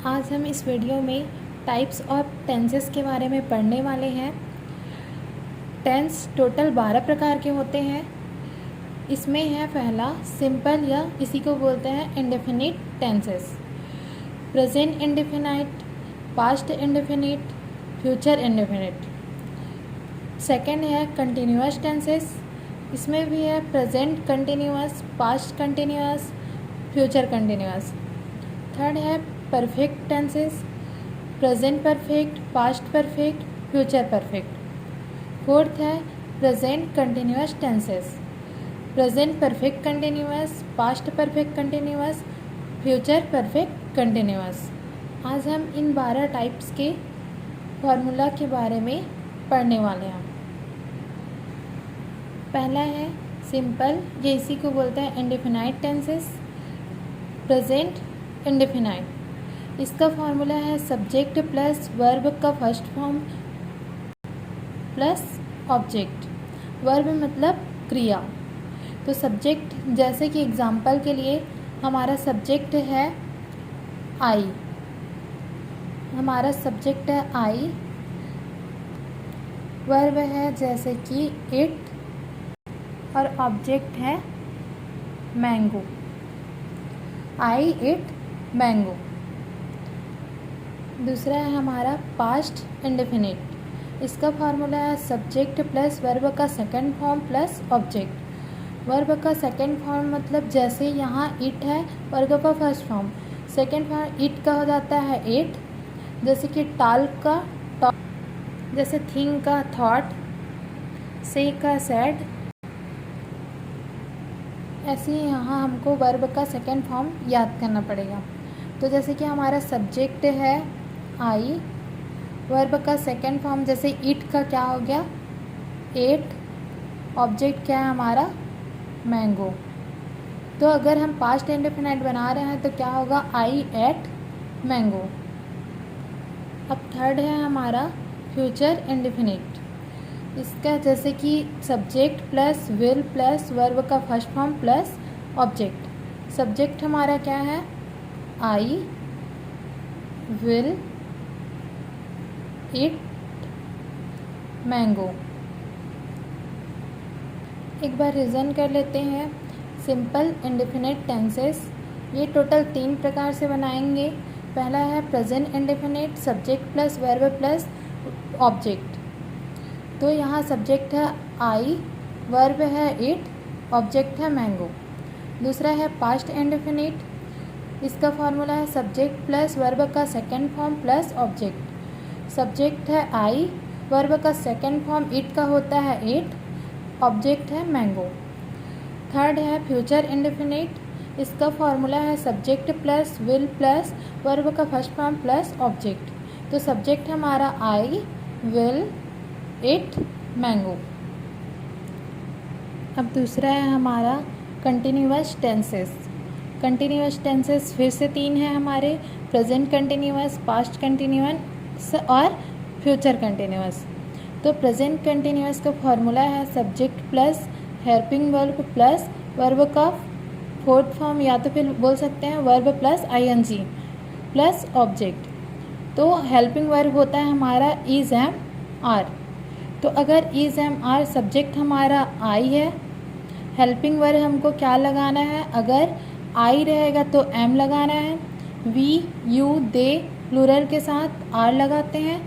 आज हम इस वीडियो में टाइप्स ऑफ टेंसेस के बारे में पढ़ने वाले हैं। टेंस टोटल 12 प्रकार के होते हैं। इसमें है पहला सिंपल या इसी को बोलते हैं indefinite tenses. Present indefinite, past indefinite, future indefinite. Second है कंटिन्यूअस टेंसेस। इसमें भी है present continuous, past continuous, future continuous. Third है perfect tenses, present perfect, past perfect, future perfect. Fourth है present continuous tenses, present perfect continuous, past perfect continuous, future perfect continuous. आज हम इन 12 types के formula के बारे में पढ़ने वाले हैं। पहला है सिंपल, ये इसी को बोलते हैं इंडेफिनाइट टेंसेस। प्रेजेंट इंडेफिनाइट, इसका फॉर्मूला है सब्जेक्ट प्लस वर्ब का first form plus object. Verb मतलब क्रिया। तो सब्जेक्ट, जैसे कि एग्जाम्पल के लिए हमारा सब्जेक्ट है आई, हमारा सब्जेक्ट है आई। वर्ब है जैसे कि इट और ऑब्जेक्ट है मैंगो। I it mango. दूसरा है हमारा पास्ट इंडेफिनिट। इसका फॉर्मूला है सब्जेक्ट प्लस वर्ब का second form plus object. Verb का सेकंड फॉर्म मतलब जैसे यहाँ इट है, वर्ब का first form. Second form eat का हो जाता है इट, जैसे कि टाल का टॉक, जैसे थिंक का थॉट, से का सेड। ऐसे ही यहाँ हमको वर्ब का सेकंड फॉर्म याद करना पड़ेगा। तो जैसे कि हमारा सब्जेक्ट है आई, वर्ब का सेकंड फॉर्म जैसे इट का क्या हो गया एट, ऑब्जेक्ट क्या है हमारा मैंगो। तो अगर हम पास्ट इंडेफिनाइट बना रहे हैं तो क्या होगा आई एट मैंगो। अब थर्ड है हमारा फ्यूचर इंडेफिनिट। इसका जैसे कि subject plus will plus verb का first form plus object. Subject हमारा क्या है आई विल इट मैंगो। एक बार रिविजन कर लेते हैं। सिंपल इंडेफिनिट टेंसेस ये टोटल 3 प्रकार से बनाएंगे। पहला है present indefinite, subject plus verb plus object. तो यहाँ सब्जेक्ट है आई, वर्ब है इट, ऑब्जेक्ट है मैंगो। दूसरा है पास्ट इंडेफिनिट। इसका फॉर्मूला है सब्जेक्ट प्लस वर्ब का second form plus object. Subject है आई, वर्ब का सेकंड फॉर्म इट का होता है इट, ऑब्जेक्ट है मैंगो। थर्ड है फ्यूचर इंडेफिनिट। इसका फॉर्मूला है subject plus will plus verb का फर्स्ट फॉर्म प्लस ऑब्जेक्ट। तो सब्जेक्ट हमारा आई विल इट मैंगो। अब दूसरा है हमारा कंटिन्यूअस टेंसेस। कंटिन्यूअस टेंसेस फिर से 3 है हमारे, प्रेजेंट कंटिन्यूअस, पास्ट कंटिन्यूअस और फ्यूचर कंटिन्यूअस। तो प्रेजेंट कंटिन्यूअस का फॉर्मूला है subject plus helping verb plus verb का फोर्थ फॉर्म, या तो फिर बोल सकते हैं verb plus ING plus object. तो हेल्पिंग वर्ब होता है हमारा इज एम आर। तो अगर इज एम आर सब्जेक्ट हमारा आई है, हेल्पिंग वर्ब हमको क्या लगाना है, अगर आई रहेगा तो एम लगाना है, वी यू दे प्लूरल के साथ आर लगाते हैं,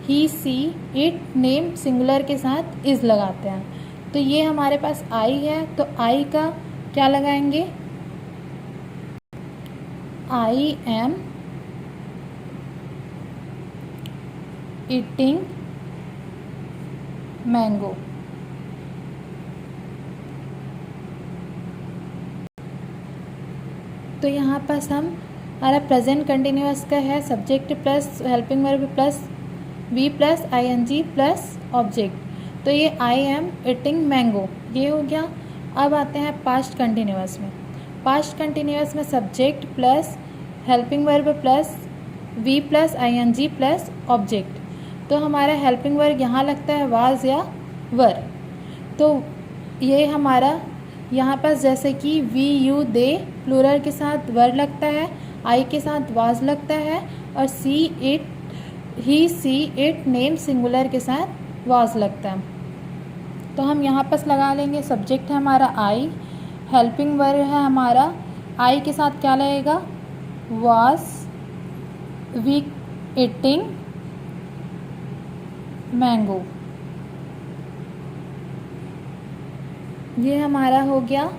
ही सी इट नेम सिंगुलर के साथ इज लगाते हैं। तो ये हमारे पास आई है, तो आई का क्या लगाएंगे, आई एम ईटिंग मैंगो। तो यहाँ पास हमारा प्रेजेंट कंटिन्यूअस का है subject plus helping verb plus V plus ING plus object. तो ये आई एम ईटिंग मैंगो ये हो गया। अब आते हैं पास्ट कंटिन्यूअस में। पास्ट कंटिन्यूअस में subject plus helping verb plus V plus ING plus object. तो हमारा हेल्पिंग वर्ब यहाँ लगता है वाज या वर। तो ये हमारा यहाँ पर जैसे कि वी यू दे प्लूरल के साथ वर लगता है, आई के साथ वाज लगता है, और see it, he see it name singular के साथ वाज लगता है। तो हम यहाँ पर लगा लेंगे, सब्जेक्ट है हमारा आई, हेल्पिंग वर्ब है हमारा, आई के साथ क्या लगेगा, वाज वी ईटिंग मैंगो। ये हमारा हो गया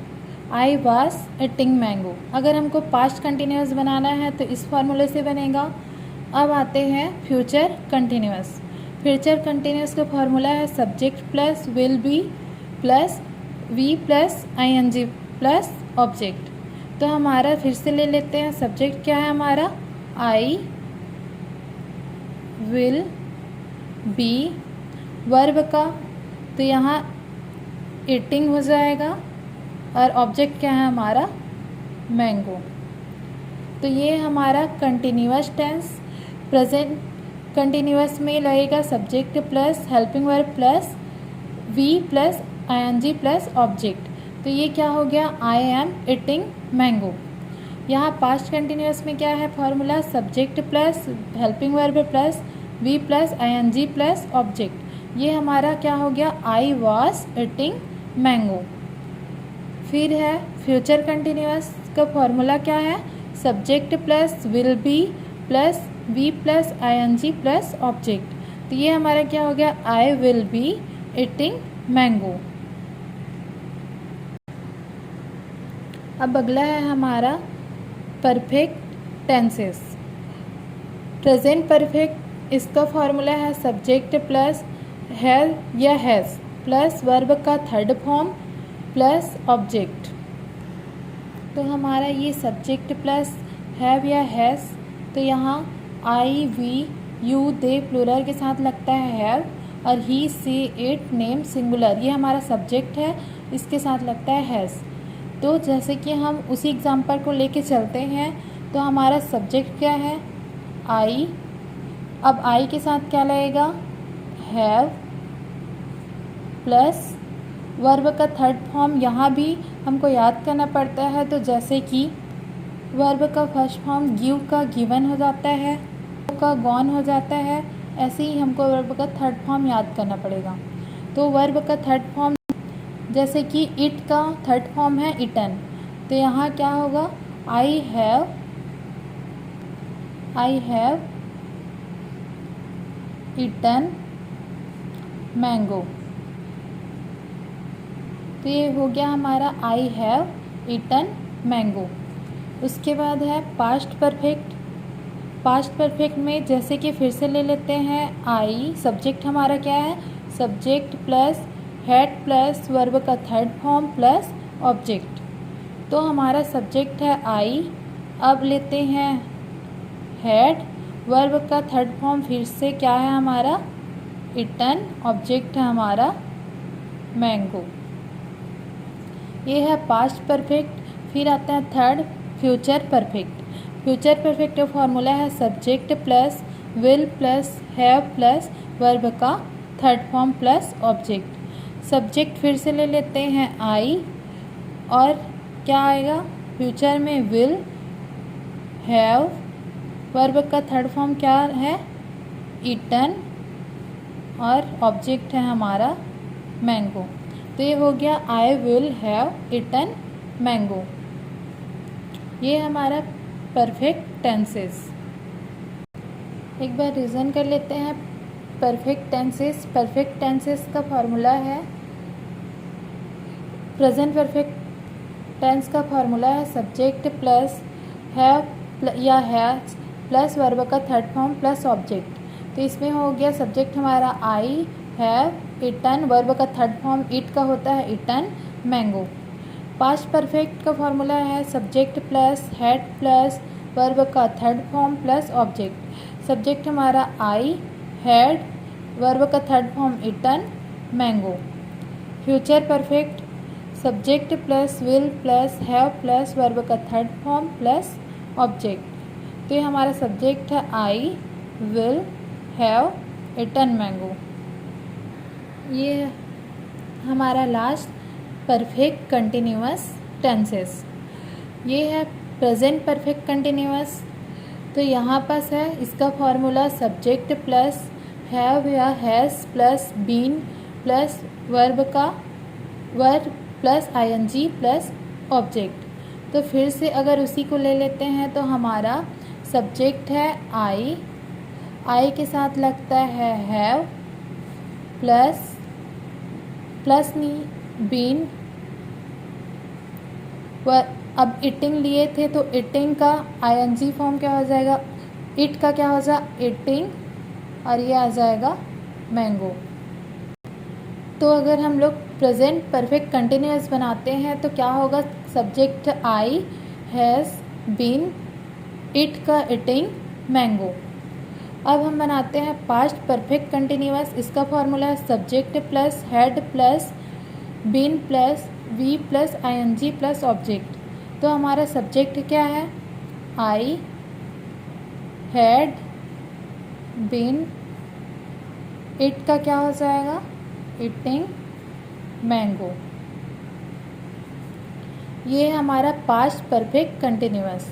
आई वाज ईटिंग मैंगो। अगर हमको पास्ट कंटिन्यूस बनाना है तो इस फॉर्मूले से बनेगा। अब आते हैं फ्यूचर कंटिन्यूस। फ्यूचर कंटिन्यूस का फॉर्मूला है subject plus will be plus V plus ING plus object. तो हमारा फिर से ले लेते हैं, सब्जेक्ट क्या है हमारा, आई विल बी, वर्ब का तो यहाँ ईटिंग हो जाएगा, और ऑब्जेक्ट क्या है हमारा, मैंगो। तो ये हमारा कंटिन्यूअस टेंस। प्रेजेंट कंटिन्यूअस में लगेगा subject plus helping verb plus V plus ING plus object. तो ये क्या हो गया, आई एम ईटिंग मैंगो। यहाँ पास्ट कंटिन्यूअस में क्या है formula, subject plus helping verb plus V plus ING plus object. ये हमारा क्या हो गया, आई वॉज ईटिंग मैंगो। फिर है फ्यूचर कंटिन्यूअस का फॉर्मूला क्या है, subject plus will be plus V plus ING plus object. तो ये हमारा क्या हो गया, I will be eating mango. अब अगला है हमारा परफेक्ट टेंसेस। प्रेजेंट परफेक्ट, इसका फॉर्मूला है सब्जेक्ट प्लस हैव या हैज़ प्लस वर्ब का थर्ड फॉर्म प्लस ऑब्जेक्ट। तो हमारा ये सब्जेक्ट प्लस हैव या हैज़, तो यहाँ I we you they plural के साथ लगता है हैव, और ही सी इट नेम सिंगुलर, ये हमारा सब्जेक्ट है, इसके साथ लगता है हैज़। तो जैसे कि हम उसी एग्जाम्पल को लेके चलते हैं, तो हमारा सब्जेक्ट क्या है, आई। अब आई के साथ क्या लगेगा, हैव प्लस वर्ब का थर्ड फॉर्म। यहाँ भी हमको याद करना पड़ता है, तो जैसे कि वर्ब का फर्स्ट फॉर्म गिव का गिवन हो जाता है, का गॉन हो जाता है, ऐसे ही हमको वर्ब का थर्ड फॉर्म याद करना पड़ेगा। तो वर्ब का थर्ड फॉर्म जैसे कि इट का थर्ड फॉर्म है इटन, तो यहाँ क्या होगा, आई हैव इटन मैंगो। तो ये हो गया हमारा आई हैव इटन मैंगो। उसके बाद है पास्ट परफेक्ट। पास्ट परफेक्ट में जैसे कि फिर से ले लेते हैं, आई सब्जेक्ट हमारा क्या है, subject plus had plus verb का थर्ड फॉर्म प्लस ऑब्जेक्ट। तो हमारा सब्जेक्ट है आई। अब लेते हैं हैड, वर्ब का थर्ड फॉर्म फिर से क्या है हमारा, इटन, ऑब्जेक्ट है हमारा मैंगो। ये है पास्ट परफेक्ट। फिर आता है third future perfect. Future perfect का फॉर्मूला है subject plus will plus have plus verb का third form plus object. Subject फिर से ले लेते हैं आई, और क्या आएगा फ्यूचर में, विल, हैव, वर्ब का थर्ड फॉर्म क्या है, ईटन, और ऑब्जेक्ट है हमारा मैंगो। तो ये हो गया I will have eaten mango. ये हमारा परफेक्ट टेंसेस। एक बार रिवीजन कर लेते हैं परफेक्ट टेंसेस। परफेक्ट टेंसेस का फॉर्मूला है, प्रेजेंट परफेक्ट टेंस का फॉर्मूला है सब्जेक्ट प्लस हैव या हैज प्लस वर्ब का थर्ड फॉर्म प्लस ऑब्जेक्ट। तो इसमें हो गया सब्जेक्ट हमारा आई हैव इटन, वर्ब का थर्ड फॉर्म इट का होता है इटन मैंगो। पास्ट परफेक्ट का फॉर्मूला है subject plus had plus verb का third form plus object. Subject हमारा आई हैड, वर्ब का third form eaten mango. Future perfect subject plus will plus have plus verb का third form plus object. तो ये हमारा subject है आई will have eaten mango. ये हमारा लास्ट परफेक्ट कंटिन्यूअस टेंसेस। ये है प्रेजेंट परफेक्ट कंटिन्यूअस। तो यहाँ पास है इसका फॉर्मूला सब्जेक्ट प्लस हैव या has plus been plus verb plus ING plus object. तो फिर से अगर उसी को ले लेते हैं तो हमारा सब्जेक्ट है आई के साथ लगता है हैव प्लस नहीं बीन। अब इटिंग लिए थे तो इटिंग का आईएनजी फॉर्म क्या हो जाएगा, इट का क्या हो जाएगा इटिंग, और ये आ जाएगा मैंगो। तो अगर हम लोग प्रेजेंट परफेक्ट कंटिन्यूअस बनाते हैं तो क्या होगा, subject I has been, it का इटिंग मैंगो। अब हम बनाते हैं पास्ट परफेक्ट कंटिन्यूअस। इसका फॉर्मूला है subject plus had plus been plus V plus ING plus object. तो हमारा सब्जेक्ट क्या है, आई हैड बीन, इट का क्या हो जाएगा इटिंग मैंगो। ये हमारा पास्ट परफेक्ट कंटिन्यूअस।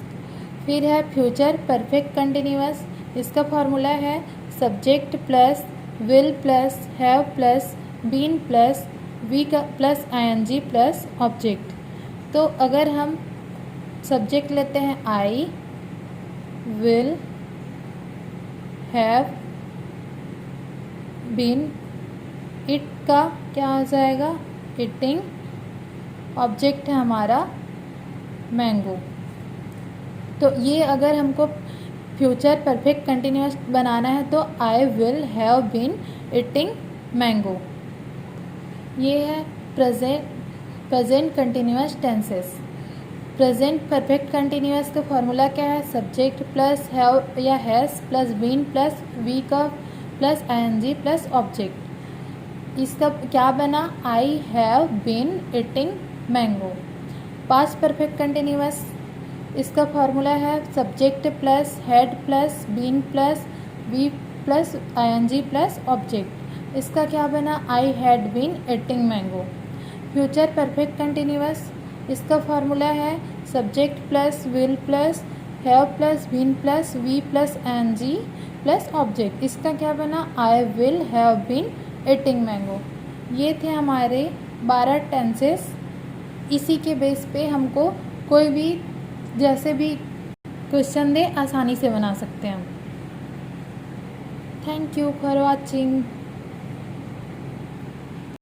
फिर है फ्यूचर परफेक्ट कंटिन्यूअस। इसका फॉर्मूला है subject plus will plus have plus been plus V का प्लस आईएनजी प्लस ऑब्जेक्ट। तो अगर हम सब्जेक्ट लेते हैं I will have been, it का क्या हो जाएगा इटिंग, ऑब्जेक्ट है हमारा मैंगो। तो ये अगर हमको फ्यूचर परफेक्ट कंटिन्यूअस बनाना है तो I will have been eating mango. ये है present continuous tenses. Present perfect continuous का फॉर्मूला क्या है, सब्जेक्ट प्लस हैव या has plus been plus V का प्लस आईएनजी प्लस ऑब्जेक्ट। इसका क्या बना, I have been eating mango. Past perfect continuous, इसका फॉर्मूला है subject plus had plus been plus V plus ING plus object. इसका क्या बना, I had been eating mango. Future perfect continuous, इसका formula है subject plus will plus have plus been plus V plus ING plus object. इसका क्या बना, I will have been eating mango. ये थे हमारे 12 टेंसेस। इसी के बेस पे हमको कोई भी जैसे भी क्वेश्चन दे आसानी से बना सकते हैं हम। Thank you for watching.